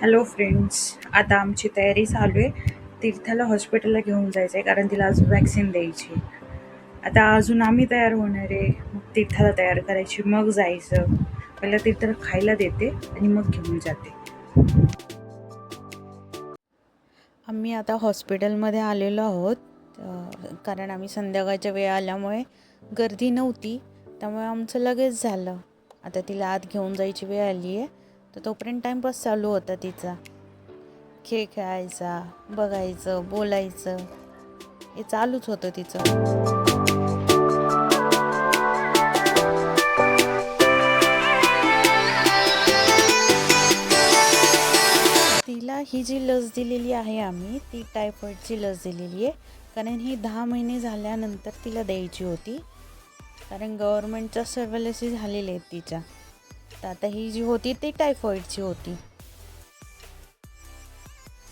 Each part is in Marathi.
हॅलो फ्रेंड्स, आता आमची तयारी चालू आहे. तीर्थाला हॉस्पिटलला घेऊन जायचं आहे कारण तिला अजून वॅक्सिन द्यायची. आता अजून आम्ही तयार होणार आहे, मग तीर्थाला तयार करायची, मग जायचं. पहिला तीर्थाला खायला देते आणि मग घेऊन जाते. आम्ही आता हॉस्पिटलमध्ये आलेलो आहोत, कारण आम्ही संध्याकाळच्या वेळ आल्यामुळे गर्दी नव्हती, त्यामुळे आमचं लगेच झालं. आता तिला आत घेऊन जायची वेळ आली आहे, तर तोपर्यंत टाईमपास चालू होता तिचा. खेळ खेळायचा, बघायचं, बोलायचं, हे चालूच होतं तिचं. तिला ही जी लस दिलेली आहे आम्ही, ती टायफॉईडची लस दिलेली आहे. कारण ही 10 महिने झाल्यानंतर तिला द्यायची होती, कारण गव्हर्नमेंटच्या सर्व लसी झालेल्या आहेत तिच्या. तर आता ही जी होती ती टायफॉईडची होती.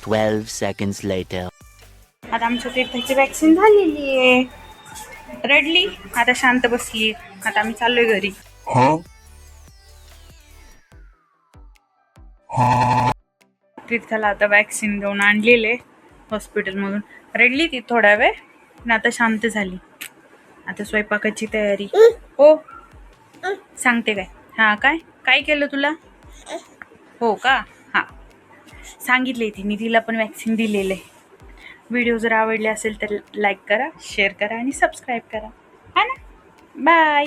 12 seconds later. आता आमच्या तीर्थाची वॅक्सिन झालेली आहे. रडली, आता शांत बसली. आता आम्ही चाललोय घरी. तीर्थाला आता वॅक्सिन देऊन आणलेले हॉस्पिटलमधून. रडली ती थोडा वेळ, पण आता शांत झाली. आता स्वयंपाकाची तयारी. हो, सांगते काय? हा, काय काय केलं तुला? हो का? हां, सांगितले तिने. तिला पण वॅक्सिन दिलेलं आहे. व्हिडिओ जर आवडले असेल तर लाईक करा, शेअर करा आणि सबस्क्राईब करा. हा ना? बाय.